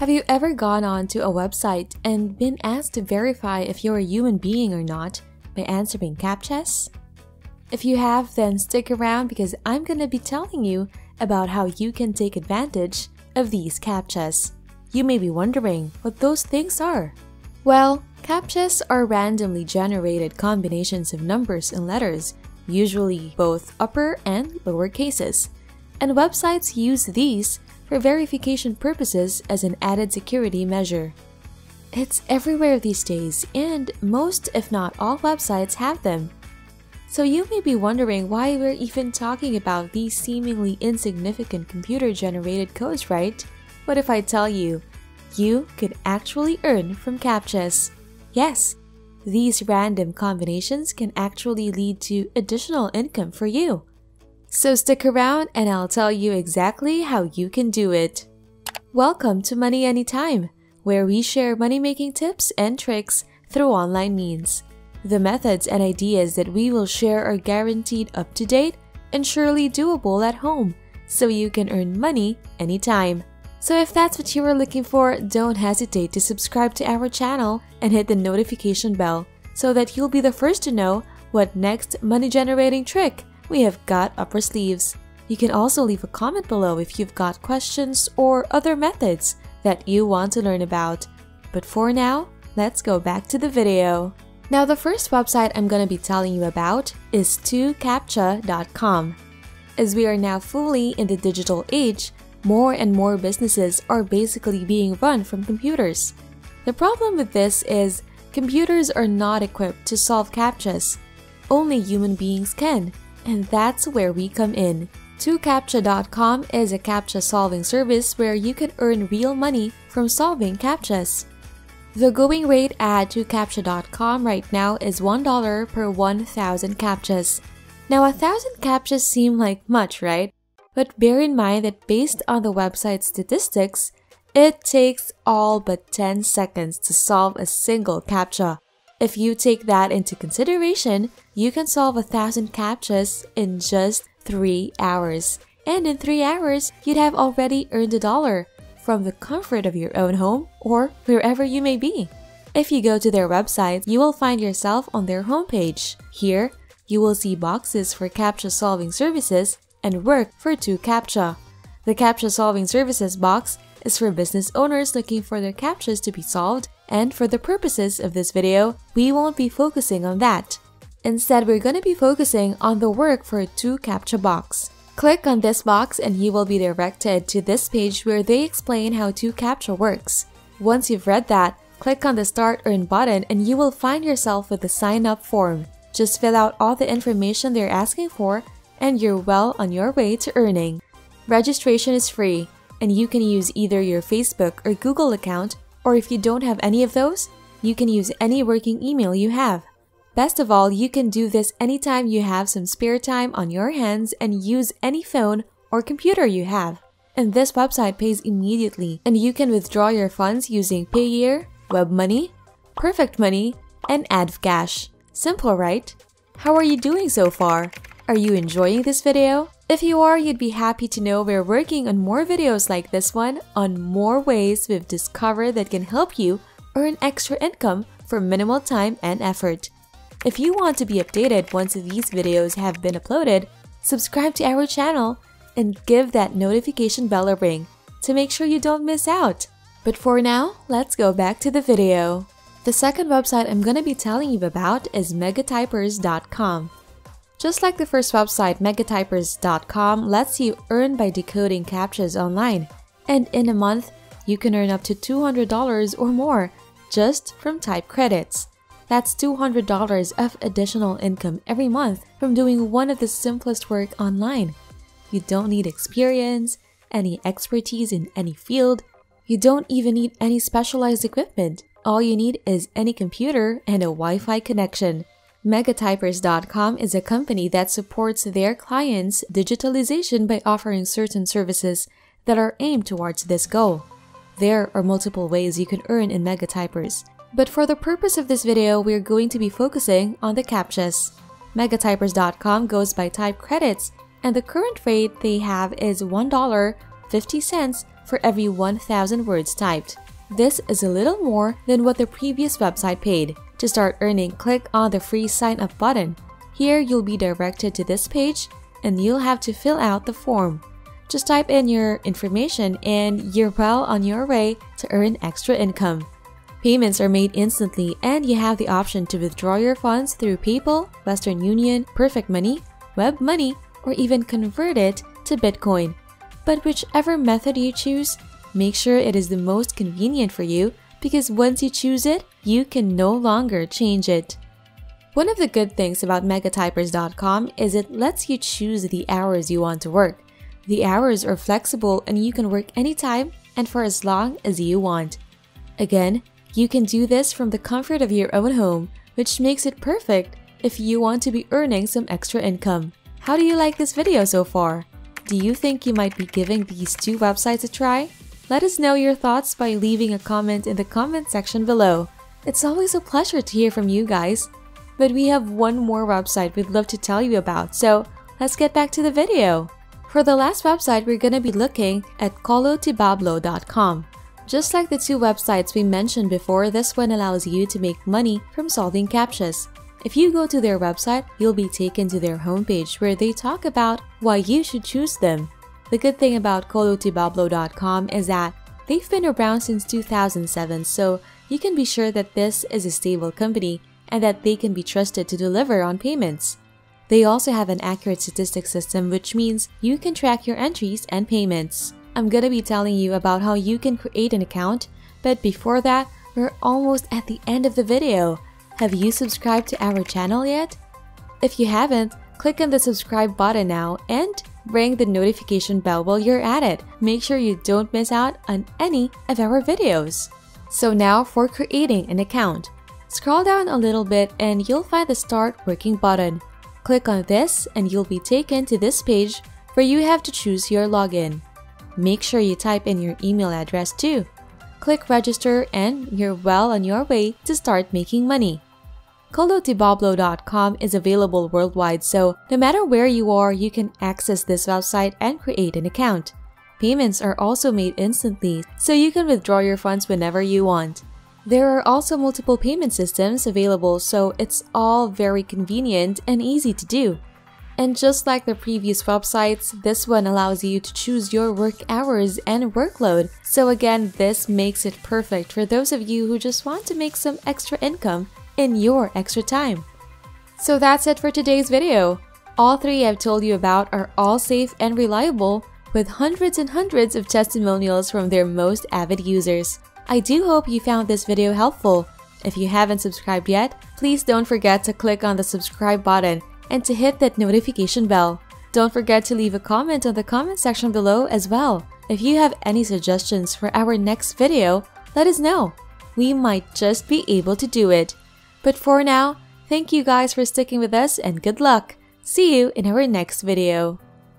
Have you ever gone on to a website and been asked to verify if you're a human being or not by answering CAPTCHAs? If you have, then stick around because I'm gonna be telling you about how you can take advantage of these CAPTCHAs. You may be wondering what those things are. Well, CAPTCHAs are randomly generated combinations of numbers and letters, usually both upper and lower cases. And websites use these for verification purposes as an added security measure. It's everywhere these days, and most, if not all, websites have them. So you may be wondering why we're even talking about these seemingly insignificant computer-generated codes, right? What if I tell you, you could actually earn from CAPTCHAs? Yes, these random combinations can actually lead to additional income for you. So stick around and I'll tell you exactly how you can do it. Welcome to Money Anytime, where we share money-making tips and tricks through online means. The methods and ideas that we will share are guaranteed up-to-date and surely doable at home, so you can earn money anytime. So if that's what you are looking for, don't hesitate to subscribe to our channel and hit the notification bell so that you'll be the first to know what next money-generating trick we have got up our sleeves. You can also leave a comment below if you've got questions or other methods that you want to learn about. But for now, let's go back to the video. Now, the first website I'm going to be telling you about is CAPTCHA.com. As we are now fully in the digital age, more and more businesses are basically being run from computers. The problem with this is computers are not equipped to solve CAPTCHAs. Only human beings can. And that's where we come in. CAPTCHA.com is a CAPTCHA solving service where you can earn real money from solving CAPTCHAs. The going rate at CAPTCHA.com right now is $1 per 1,000 CAPTCHAs. Now, 1,000 CAPTCHAs seem like much, right? But bear in mind that based on the website's statistics, it takes all but 10 seconds to solve a single CAPTCHA. If you take that into consideration, you can solve 1,000 CAPTCHAs in just 3 hours. And in 3 hours, you'd have already earned $1 from the comfort of your own home or wherever you may be. If you go to their website, you will find yourself on their homepage. Here, you will see boxes for CAPTCHA solving services and work for CAPTCHA. The CAPTCHA solving services box is for business owners looking for their CAPTCHAs to be solved, and for the purposes of this video, we won't be focusing on that. Instead, we're going to be focusing on the work for CAPTCHA box. Click on this box and you will be directed to this page where they explain how CAPTCHA works. Once you've read that, click on the Start Earn button and you will find yourself with the sign up form. Just fill out all the information they're asking for and you're well on your way to earning. Registration is free, and you can use either your Facebook or Google account, or if you don't have any of those, you can use any working email you have. Best of all, you can do this anytime you have some spare time on your hands and use any phone or computer you have. And this website pays immediately, and you can withdraw your funds using Payeer, WebMoney, Perfect Money, and AdVcash. Simple, right? How are you doing so far? Are you enjoying this video? If you are, you'd be happy to know we're working on more videos like this one on more ways we've discovered that can help you earn extra income for minimal time and effort. If you want to be updated once these videos have been uploaded, subscribe to our channel and give that notification bell a ring to make sure you don't miss out. But for now, let's go back to the video. The second website I'm going to be telling you about is megatypers.com. Just like the first website, megatypers.com lets you earn by decoding CAPTCHAs online. And in a month, you can earn up to $200 or more just from type credits. That's $200 of additional income every month from doing one of the simplest work online. You don't need experience, any expertise in any field. You don't even need any specialized equipment. All you need is any computer and a Wi-Fi connection. Megatypers.com is a company that supports their clients' digitalization by offering certain services that are aimed towards this goal. There are multiple ways you can earn in Megatypers, but for the purpose of this video, we're going to be focusing on the CAPTCHAs. Megatypers.com goes by type credits, and the current rate they have is $1.50 for every 1,000 words typed. This is a little more than what the previous website paid. To start earning, click on the free sign up button. Here you'll be directed to this page and you'll have to fill out the form. Just type in your information and you're well on your way to earn extra income. Payments are made instantly and you have the option to withdraw your funds through PayPal, Western Union, Perfect Money, Web Money, or even convert it to Bitcoin. But whichever method you choose, make sure it is the most convenient for you because once you choose it, you can no longer change it. One of the good things about megatypers.com is it lets you choose the hours you want to work. The hours are flexible and you can work anytime and for as long as you want. Again, you can do this from the comfort of your own home, which makes it perfect if you want to be earning some extra income. How do you like this video so far? Do you think you might be giving these two websites a try? Let us know your thoughts by leaving a comment in the comment section below. It's always a pleasure to hear from you guys. But we have one more website we'd love to tell you about, so let's get back to the video. For the last website, we're gonna be looking at colotibablo.com. Just like the two websites we mentioned before, this one allows you to make money from solving CAPTCHAs. If you go to their website, you'll be taken to their homepage where they talk about why you should choose them. The good thing about colotibablo.com is that they've been around since 2007, so you can be sure that this is a stable company and that they can be trusted to deliver on payments. They also have an accurate statistics system, which means you can track your entries and payments. I'm gonna be telling you about how you can create an account, but before that, we're almost at the end of the video. Have you subscribed to our channel yet? If you haven't, click on the subscribe button now and ring the notification bell while you're at it. Make sure you don't miss out on any of our videos. So now for creating an account. Scroll down a little bit and you'll find the Start Working button. Click on this and you'll be taken to this page where you have to choose your login. Make sure you type in your email address too. Click register and you're well on your way to start making money. colotibablo.com is available worldwide, so no matter where you are, you can access this website and create an account. Payments are also made instantly, so you can withdraw your funds whenever you want. There are also multiple payment systems available, so it's all very convenient and easy to do. And just like the previous websites, this one allows you to choose your work hours and workload. So again, this makes it perfect for those of you who just want to make some extra income in your extra time. So that's it for today's video. All three I've told you about are all safe and reliable, with hundreds and hundreds of testimonials from their most avid users. I do hope you found this video helpful. If you haven't subscribed yet, please don't forget to click on the subscribe button and to hit that notification bell. Don't forget to leave a comment on the comment section below as well. If you have any suggestions for our next video, let us know. We might just be able to do it. But for now, thank you guys for sticking with us and good luck. See you in our next video.